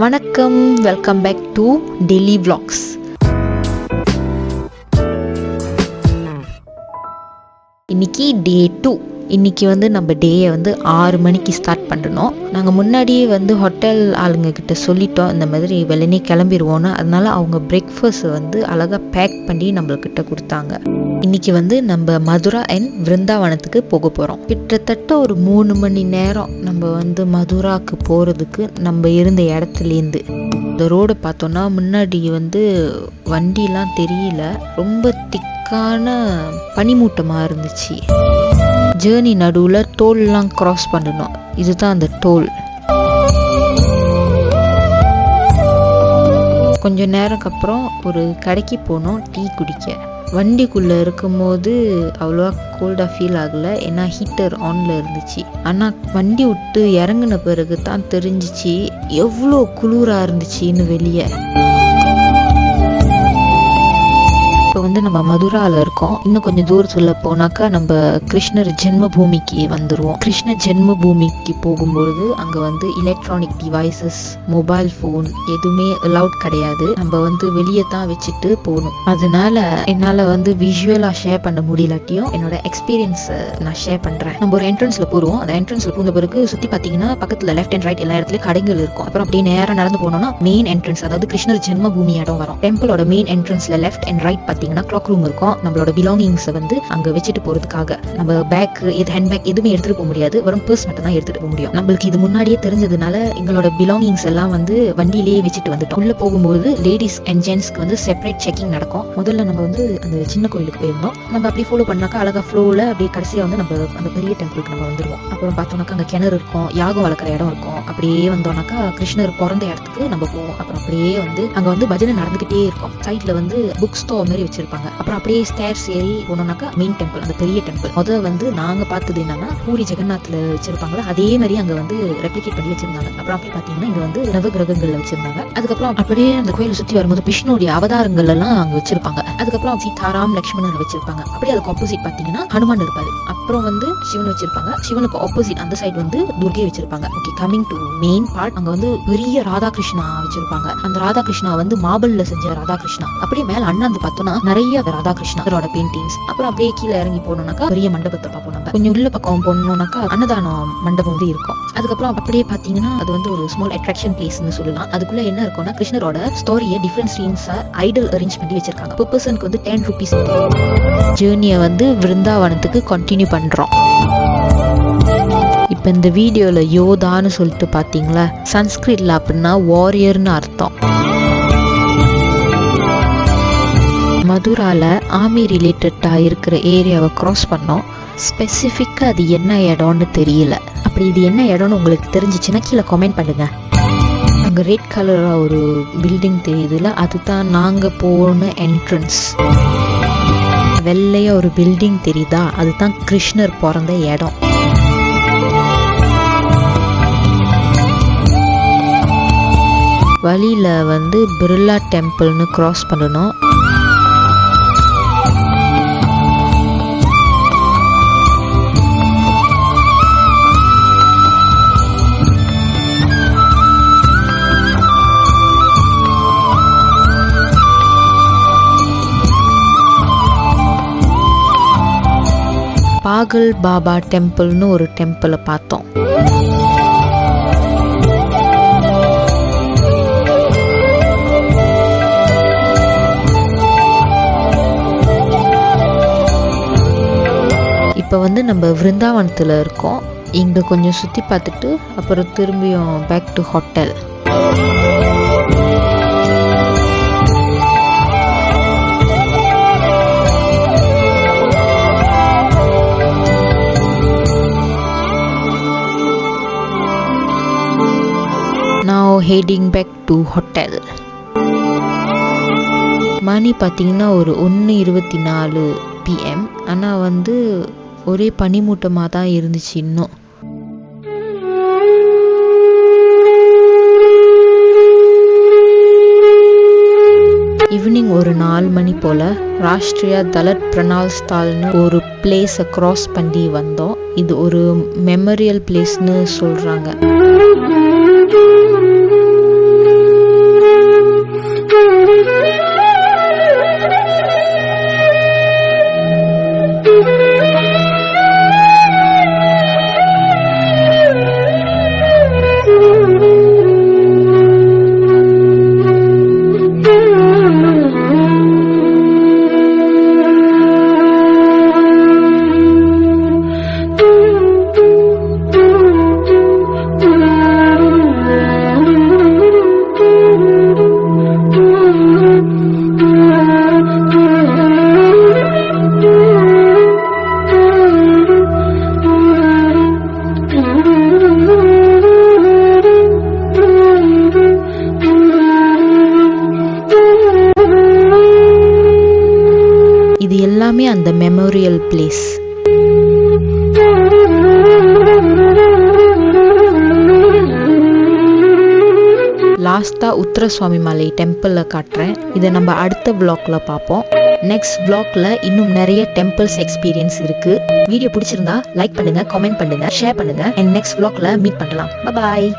வணக்கம், welcome back to daily vlogs. இன்னைக்கு டே 2. இன்னைக்கு நம்ம டேயை 6 மணிக்கு ஸ்டார்ட் பண்ணணும். நாங்கள் முன்னாடியே ஹோட்டல் ஆளுங்க கிட்ட சொல்லிட்டோம் இந்த மாதிரி வெள்ளனே கிளம்பிடுவோன்னு. அதனால அவங்க பிரேக்ஃபாஸ்ட் அழகாக பேக் பண்ணி நம்மள்கிட்ட கொடுத்தாங்க. இன்னைக்கு நம்ம மதுரா அண்ட் விருந்தாவனத்துக்கு போக போகிறோம். கிட்டத்தட்ட ஒரு 3 மணி நேரம் நம்ம மதுராக்கு போகிறதுக்கு நம்ம இருந்த இடத்துலேருந்து. இந்த ரோடு பார்த்தோன்னா முன்னாடி வண்டிலாம் தெரியல, ரொம்ப திக்கான பனிமூட்டமாக இருந்துச்சு. ஜேர்னி நடுவில் டோல்லாம் கிராஸ் பண்ணணும். இதுதான் அந்த டோல். கொஞ்ச நேரத்துக்கு அப்புறம் ஒரு கடைக்கு போனோம் டீ குடிக்க. வண்டிக்குள்ளே இருக்கும்போது அவ்வளோவா கோல்டாக ஃபீல் ஆகலை, ஏன்னா ஹீட்டர் ஆனில் இருந்துச்சு. ஆனால் வண்டி விட்டு இறங்கின பிறகு தான் தெரிஞ்சிச்சு எவ்வளோ குளிராக இருந்துச்சுன்னு வெளியே. இப்போ நம்ம மதுராவில் இருக்கோம். இன்னும் கொஞ்சம் தூரத்தில் போனாக்கா நம்ம கிருஷ்ணர் ஜென்ம பூமிக்கு வந்துடுவோம். கிருஷ்ண ஜென்ம பூமிக்கு போகும்பொழுது அங்கே எலக்ட்ரானிக் டிவைசஸ், மொபைல் ஃபோன் எதுவுமே அலவுட் கிடையாது. நம்ம வெளியே தான் வச்சுட்டு போகணும். அதனால என்னால் விஷுவலாக ஷேர் பண்ண முடியலாட்டியும் என்னோட எக்ஸ்பீரியன்ஸை நான் ஷேர் பண்ணுறேன். நம்ம ஒரு என்ட்ரன்ஸில் போடுவோம். அந்த என்ட்ரன்ஸில் போன பிறகு சுற்றி பார்த்தீங்கன்னா பக்கத்தில் லெஃப்ட் அண்ட் ரைட் எல்லா இடத்துலையும் கடைகள் இருக்கும். அப்புறம் அப்படியே நேரம் நடந்து போனோம்னா மெயின் என்ட்ரன்ஸ், அதாவது கிருஷ்ணர் ஜென்ம பூமி இடம் வரும். டெம்பிளோட மெயின் என்ட்ரன்ஸில் லெஃப்ட் அண்ட் ரைட் பார்த்தீங்கன்னா கிளாக் ரூம் இருக்கும். நம்மளோட பிலாங்கிங்ஸை அங்க வச்சுட்டு போறதுக்காக நம்ம பேக், ஹேண்ட் எதுவுமே எடுத்துட்டு போக முடியாது. வெறும் பர்ஸ் மட்டும் தான் எடுத்துட்டு போக முடியும். நம்மளுக்கு இது முன்னாடியே தெரிஞ்சதுனால எங்களோட பிலாங்கிங்ஸ் எல்லாம் வண்டியிலேயே வச்சுட்டு வந்துட்டோம். உள்ள போகும்போது லேடிஸ் அண்ட் ஜென்ட்ஸ்க்கு செப்பரேட் செக்கிங் நடக்கும். முதல்ல நம்ம அந்த சின்ன கோயிலுக்கு போயிருந்தோம். நம்ம அப்படியே ஃபாலோ பண்ணாக்கா அழகா ஃப்ளோல அப்படியே கடைசியா நம்ம அந்த பெரிய டெம்பிளுக்கு நம்ம வந்துருவோம். அப்புறம் பார்த்தோம்னாக்கா அங்க கிணறு இருக்கும், யாகம் வளர்க்குற இடம் இருக்கும். அப்படியே வந்தோம்னாக்கா கிருஷ்ணர் பிறந்த இடத்துக்கு நம்ம போவோம். அப்புறம் அப்படியே அங்க பஜனை நடந்துகிட்டே இருக்கும். சைட்ல புக் ஸ்டோர் மாதிரி வச்சிருப்பாங்க. அப்புறம் அப்படியே ஸ்டேர்ஸ் ஏறி போனோம்னாக்கா மெயின் டெம்பிள், அந்த பெரிய டெம்பிள். முதல்ல நாங்க பார்த்தது என்னன்னா பூரி ஜெகநாத்ல வச்சிருப்பாங்களா அதே மாதிரி அங்க ரெப்ளிகேட் பண்ணி வச்சிருந்தாங்க. அப்புறம் அப்படி பாத்தீங்கன்னா இங்க நவகிரகங்கள்ல வச்சிருந்தாங்க. அதுக்கப்புறம் அப்படியே அந்த கோயிலை சுத்தி வரும்போது விஷ்ணுடைய அவதாரங்கள் எல்லாம் அங்க வச்சிருப்பாங்க. அதுக்கப்புறம் சீதாராம் லக்ஷ்மணன் வச்சிருப்பாங்க. அப்படியே அதுக்கு ஆப்போசிட் பாத்தீங்கன்னா ஹனுமான் இருப்பாரு. அப்புறம் சிவன் வச்சிருப்பாங்க. சிவனுக்கு ஆப்போசிட் அந்த சைடு துர்கை வச்சிருப்பாங்க. Okay, coming to main part. அங்க பெரிய ராதாகிருஷ்ணா வச்சிருப்பாங்க. அந்த ராதாகிருஷ்ணா மார்பிள்ல செஞ்ச ராதாகிருஷ்ணா. அப்படியே மேல அண்ணாந்து பார்த்தோம்னா நிறைய ராதாகிருஷ்ணரோட பெயிண்டிங்ஸ். அப்புறம் அப்படியே கீழே இறங்கி போனோம்னாக்கா பெரிய மண்டபத்தை பார்ப்போம். நம்ம கொஞ்சம் உள்ள பக்கம் போனோம்னாக்கா அன்னதானம் மண்டபம் இருக்கும். அதுக்கப்புறம் அப்படியே பாத்தீங்கன்னா அது ஒரு ஸ்மால் அட்ராக்ஷன் பிளேஸ்னு சொல்லலாம். அதுக்குள்ள என்ன இருக்கும்னா கிருஷ்ணரோட ஸ்டோரியை டிஃபரெண்ட் சீன்ஸா ஐடல் அரேஞ்ச் பண்ணி வச்சிருக்காங்க. per personக்கு 10 rupees. ஜேர்னியை விருந்தாவனத்துக்கு கண்டினியூ பண்றோம். இப்ப இந்த வீடியோல யோதான்னு சொல்லிட்டு பாத்தீங்களா, சன்ஸ்கிரிட்ல அப்படின்னா வாரியர்னு அர்த்தம். மதுரால ஆர்மி ரிலேட்டடா இருக்கிற ஏரியாவை கிராஸ் பண்ணோம். ஸ்பெசிஃபிக்கா அது என்ன இடம்னு தெரியல. அப்படி இது என்ன இடம்னு உங்களுக்கு தெரிஞ்சிச்சுன்னா கீழே கமெண்ட் பண்ணுங்க. அங்க ரெட் கலரா ஒரு பில்டிங் தெரியுதுல, அதுதான் நாங்க போன என்ட்ரன்ஸ். வெள்ளையா ஒரு பில்டிங் தெரியுதா, அதுதான் கிருஷ்ணர் பிறந்த இடம். வழியில பிர்லா டெம்பிள்னு கிராஸ் பண்ணணும். பாகல் பாபா டெம்பிள்னு ஒரு டெம்பிளை பார்த்தோம். இப்போ நம்ம விருந்தாவனத்தில் இருக்கோம். இங்கே கொஞ்சம் சுற்றி பார்த்துட்டு அப்புறம் திரும்பியும் back to hotel. Now heading back to hotel. மணி பார்த்தீங்கன்னா ஒரு 1:24 PM. ஆனால் ஒரே பனிமூட்டமாக தான் இருந்துச்சு. இன்னும் ஈவினிங் ஒரு 4 மணி போல் ராஷ்ட்ரியா தலத் பிரணால் ஸ்தால்னு ஒரு பிளேஸை கிராஸ் பண்ணி வந்தோம். இது ஒரு மெமோரியல் பிளேஸ்னு சொல்கிறாங்க. இதுவுமே அந்த மெமோரியல் பிளேஸ். லாஸ்டா உத்தரசுவாமி மலை டெம்பிள காட்டுறேன். இதை நம்ம அடுத்த vlogல பார்ப்போம். நெக்ஸ்ட் vlogல இன்னும் நிறைய டெம்பிள்ஸ் எக்ஸ்பீரியன்ஸ் இருக்கு. வீடியோ பிடிச்சிருந்தா லைக் பண்ணுங்க, கமெண்ட் பண்ணுங்க, ஷேர் பண்ணுங்க. அண்ட் நெக்ஸ்ட் vlogல மீட் பண்ணலாம். பை.